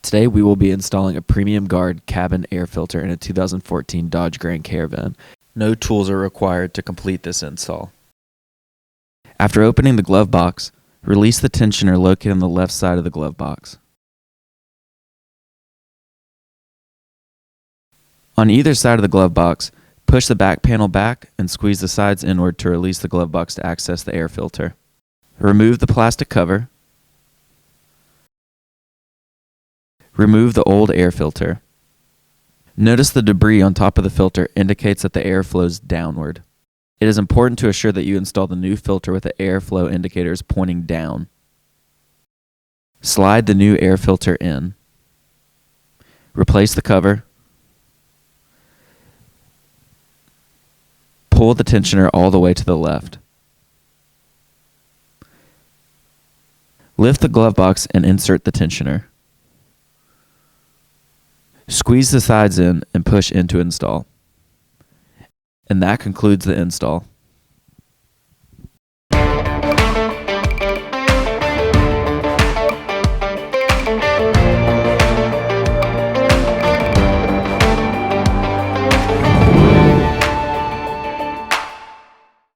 Today we will be installing a premium guard cabin air filter in a 2014 Dodge Grand Caravan. No tools are required to complete this install. After opening the glove box, release the tensioner located on the left side of the glove box. On either side of the glove box, push the back panel back and squeeze the sides inward to release the glove box to access the air filter. Remove the plastic cover. Remove the old air filter. Notice the debris on top of the filter indicates that the air flows downward. It is important to assure that you install the new filter with the airflow indicators pointing down. Slide the new air filter in. Replace the cover. Pull the tensioner all the way to the left. Lift the glove box and insert the tensioner. Squeeze the sides in and push into install. And that concludes the install.